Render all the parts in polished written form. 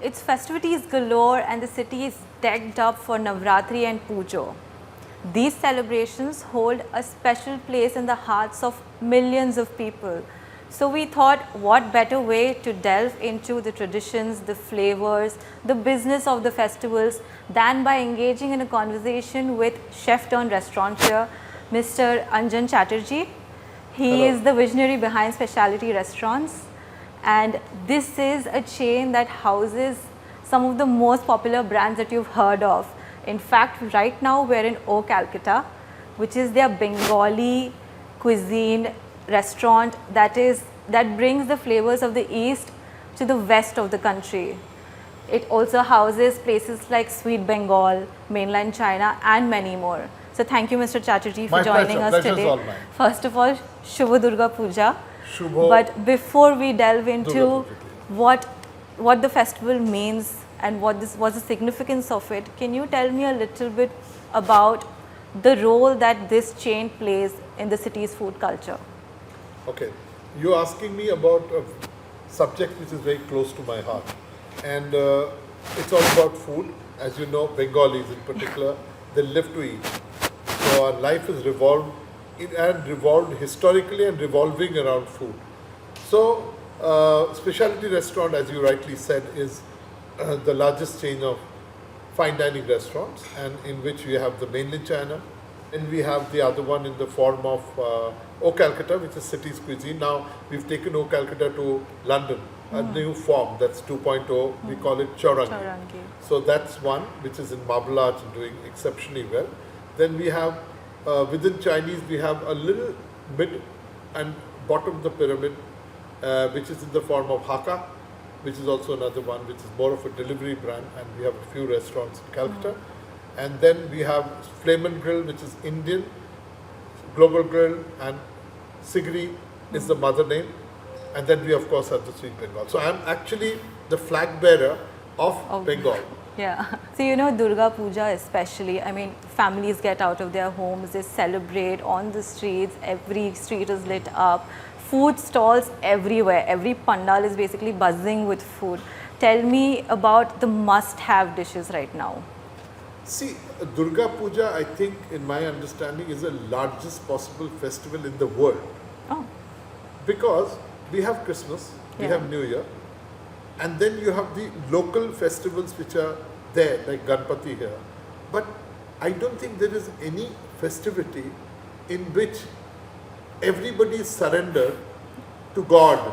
It's festivities galore and the city is decked up for Navratri and Pujo. These celebrations hold a special place in the hearts of millions of people. So we thought, what better way to delve into the traditions, the flavors, the business of the festivals than by engaging in a conversation with chef-turned-restaurateur, Mr. Anjan Chatterjee. He Hello. is the visionary behind Speciality Restaurants, and this is a chain that houses some of the most popular brands that you've heard of. In fact, right now we're in Calcutta, which is their Bengali cuisine restaurant that brings the flavors of the east to the west of the country. It also houses places like Sweet Bengal, Mainland China, and many more. So thank you, Mr. Chatterjee, for My joining pleasure. us Pleasure's today. all mine. First of all, Shubha Durga Puja. Shubho. But before we delve into Durga Puja. what the festival means and what's the significance of it, can you tell me a little bit about the role that this chain plays in the city's food culture? Okay, you're asking me about a subject which is very close to my heart, and it's all about food. As you know, Bengalis in particular, they live to eat. So our life is revolved historically and revolving around food. So Specialty Restaurant, as you rightly said, is the largest chain of fine dining restaurants, and in which we have the Mainland China, and we have the other one in the form of Calcutta, which is city's cuisine. Now we've taken Calcutta to London, a new form that's 2.0. We call it Chaurangi. Chaurangi. So that's one which is in marble arch and doing exceptionally well. Then we have within Chinese we have a little mid and bottom of the pyramid, which is in the form of Hakka, which is also another one which is more of a delivery brand, and we have a few restaurants in Calcutta. And then we have Flame and Grill, which is Indian, Global Grill, and Sigri is the mother name. And then we of course have the Sweet Bengal. So I'm actually the flag bearer of Bengal. Yeah. So you know, Durga Puja especially, I mean, families get out of their homes, they celebrate on the streets, every street is lit up, food stalls everywhere, every pandal is basically buzzing with food. Tell me about the must-have dishes right now. See, Durga Puja, I think, in my understanding, is the largest possible festival in the world. Oh. Because we have Christmas, we Yeah. have New Year, and then you have the local festivals which are there, like Ganpati here. But I don't think there is any festivity in which everybody is surrendered to God,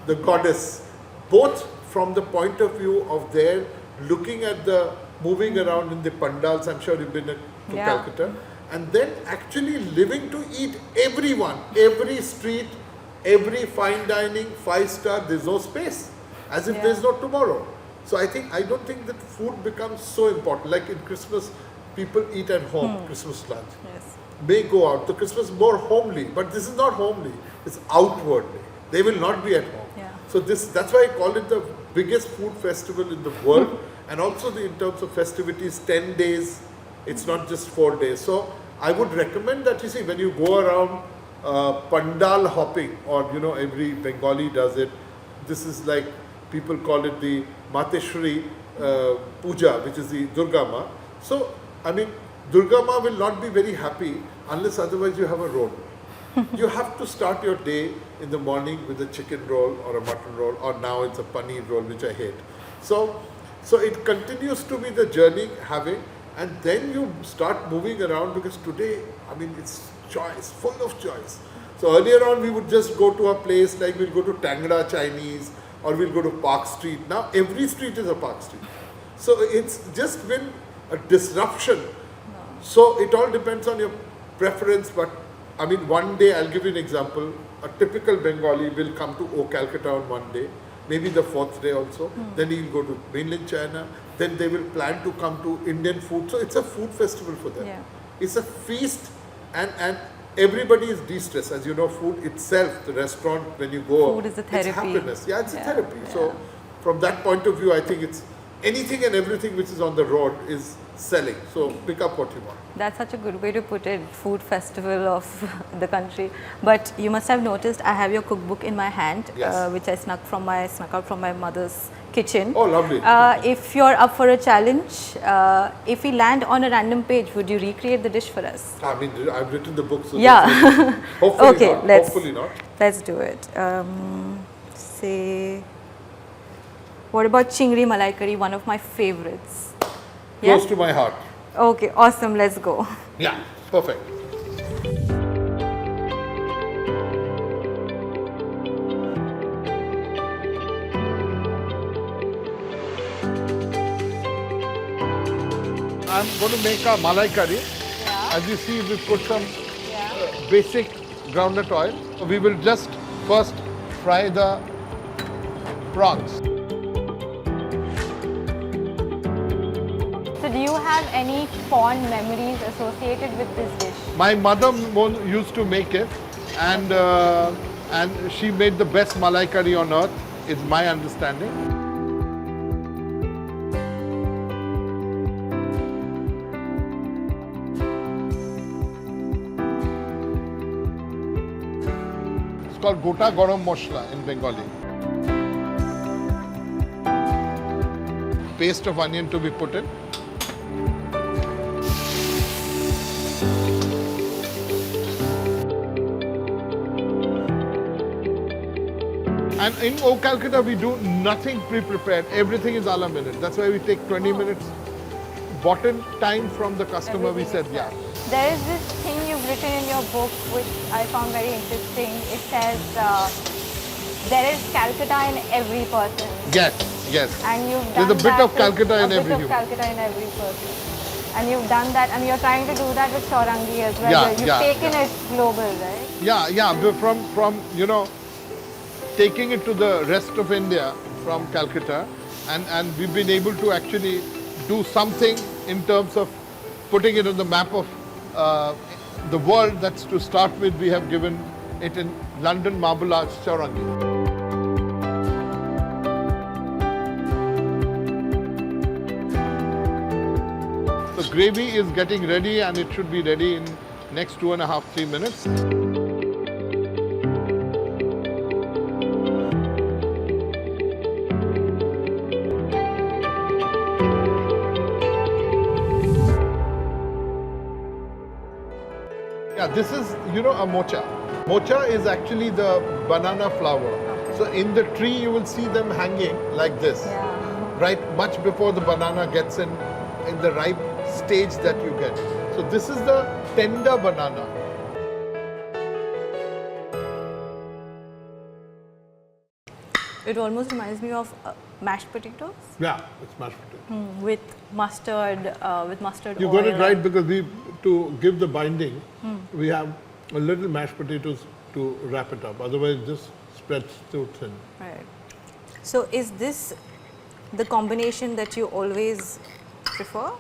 the goddess, both from the point of view of their looking at the moving around in the pandals. I'm sure you've been to Yeah. Calcutta, and then actually living to eat everyone, every street, every fine dining, 5-star, there's no space, as if Yeah. there's no tomorrow. So I don't think that food becomes so important. Like in Christmas, people eat at home, Christmas lunch. Yes. May go out. The Christmas is more homely, but this is not homely. It's outwardly. They will not be at home. Yeah. So that's why I call it the biggest food festival in the world, and also in terms of festivities, 10 days. It's not just 4 days. So I would recommend that, you see, when you go around pandal hopping, or every Bengali does it. This is like, people call it the Mateshwari Puja, which is the Durga Ma. So I mean, Durga Ma will not be very happy unless otherwise you have a roll. You have to start your day in the morning with a chicken roll or a mutton roll, or now it's a paneer roll, which I hate. So it continues to be the journey having, and then you start moving around, because today, I mean, it's choice, full of choice. So earlier on, we would just go to a place like we'll go to Tangra Chinese, or we'll go to Park Street. Now every street is a Park Street. So it's just been a disruption. So it all depends on your preference. But I mean, one day, I'll give you an example. A typical Bengali will come to Calcutta on one day, maybe the 4th day also. Then he'll go to Mainland China. Then they will plan to come to Indian food. So it's a food festival for them. Yeah. It's a feast, and everybody is de-stressed. As you know, food itself, the restaurant, when you go, Food is a therapy. it's happiness. Yeah, it's a therapy. Yeah. So from that point of view, I think it's anything and everything which is on the road is selling. So pick up what you want. That's such a good way to put it, food festival of the country. But you must have noticed I have your cookbook in my hand, Yes. which I snuck out from my mother's kitchen. Oh, lovely. If you're up for a challenge, if we land on a random page, would you recreate the dish for us? I mean, I've written the book, so Yeah. hopefully Okay, not. let's- Hopefully not. Let's do it. Say, what about Chingri Malai Curry, one of my favorites? Yeah? Close to my heart. Okay, awesome. Let's go. Yeah, perfect. I'm going to make a malai curry. Yeah. As you see, we put some Yeah. basic groundnut oil. We will just first fry the prawns. So, do you have any fond memories associated with this dish? My mother used to make it, and she made the best malai curry on earth, is my understanding. It's called Gota Garam Mosla in Bengali. Paste of onion to be put in. And in Calcutta, we do nothing pre-prepared. Everything is a la minute. That's why we take 20 minutes bottom time from the customer. We said, yeah. There is this thing you've written in your book which I found very interesting. It says there is Calcutta in every person. Yes, yes. And you've done There's a bit that of Calcutta in with, every a bit of human. Calcutta in every person. And you've done that, and you're trying to do that with Chaurangi as well. Yeah, You've yeah, taken yeah. it global, right? Yeah, yeah. From you know, taking it to the rest of India from Calcutta, and we've been able to actually do something in terms of putting it on the map of the world. That's to start with. We have given it in London Marble Arch Chaurangi. The gravy is getting ready, and it should be ready in next 2.5-3 minutes. Yeah, this is, you know, a mocha. Mocha is actually the banana flower. So in the tree you will see them hanging like this, Yeah. right? Much before the banana gets in the ripe stage that you get. So this is the tender banana. It almost reminds me of mashed potatoes Yeah, it's mashed potato. with mustard You oil. got it right because to give the binding, we have a little mashed potatoes to wrap it up. Otherwise, it just spreads too thin. Right. So, is this the combination that you always prefer?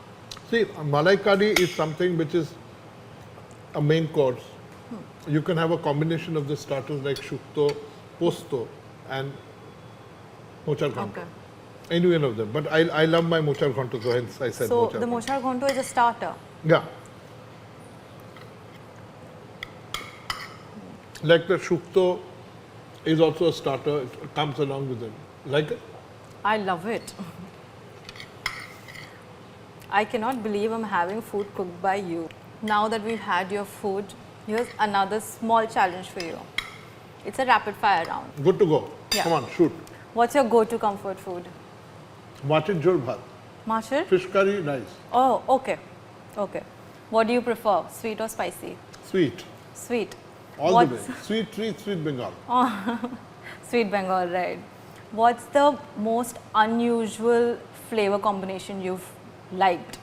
See, malai curry is something which is a main course. You can have a combination of the starters like shukto, posto, and mochar ghanto. Okay. Any one of them. But I love my mochar ghanto, so hence I said So, mochar the ghanto. mochar ghanto is a starter. Yeah. Like the shukto is also a starter. It comes along with it. Like it? I love it. I cannot believe I'm having food cooked by you. Now that we've had your food, here's another small challenge for you. It's a rapid fire round. Good to go. Yeah. Come on, shoot. What's your go-to comfort food? Machir jol bhat. Mashir? Fish curry, nice. Oh, okay. Okay. What do you prefer, sweet or spicy? Sweet. Sweet. All What's- the way. Sweet treat, sweet Bengal. Sweet Bengal, right. What's the most unusual flavor combination you've liked?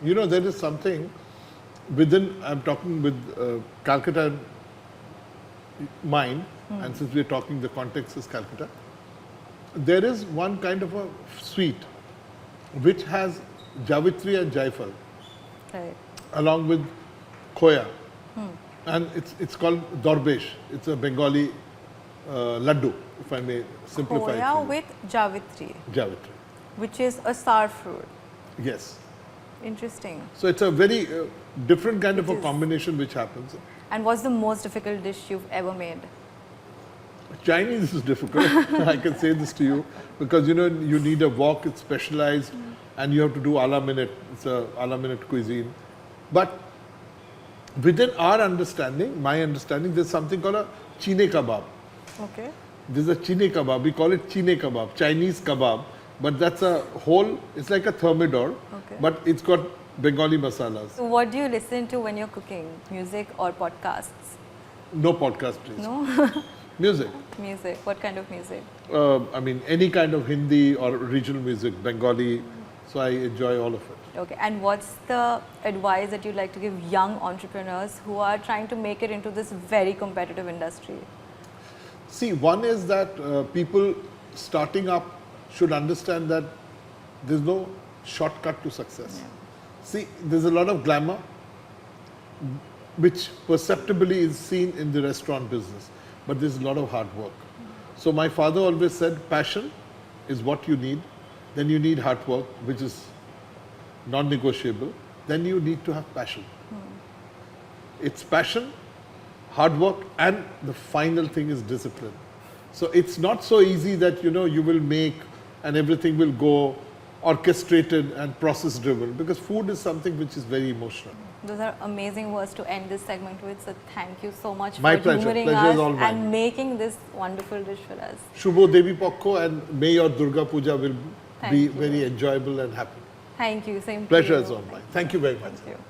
You know, there is something within, I'm talking with Calcutta mind, and since we're talking, the context is Calcutta. There is one kind of a sweet which has Javitri and Jaifal Right. along with khoya. And it's called dorbesh. It's a Bengali laddu, if I may simplify Khoya it. with Javitri. Javitri. which is a sour fruit. Yes. Interesting. So it's a very different kind of It a is. combination which happens. And what's the most difficult dish you've ever made? Chinese is difficult. I can say this to you because you know you need a wok. It's specialized, and you have to do a la minute. It's a la minute cuisine. But within our understanding, my understanding, there's something called a chine kebab. Okay. There's a chine kebab. We call it chine kebab, Chinese kebab. But that's a whole. It's like a thermidor, Okay. but it's got Bengali masalas. So what do you listen to when you're cooking? Music or podcasts? No podcast, please. No? Music. Music. What kind of music? I mean, any kind of Hindi or regional music, Bengali. So I enjoy all of it. Okay. And what's the advice that you'd like to give young entrepreneurs who are trying to make it into this very competitive industry? See, one is that people starting up should understand that there's no shortcut to success. See, there's a lot of glamour which perceptibly is seen in the restaurant business, but there's a lot of hard work. So my father always said passion is what you need, then you need hard work, which is non-negotiable, then you need to have passion. It's passion, hard work, and the final thing is discipline. So it's not so easy that you know you will make and everything will go orchestrated and process driven, because food is something which is very emotional. Those are amazing words to end this segment with. So thank you so much My for pleasure. humoring Pleasure us is all mine. and making this wonderful dish for us. Shubho Devi Pokko, and may your Durga Puja will Thank be you. very enjoyable and happy. Thank you. Same to Pleasure you. is all mine. Thank you very much. Thank you.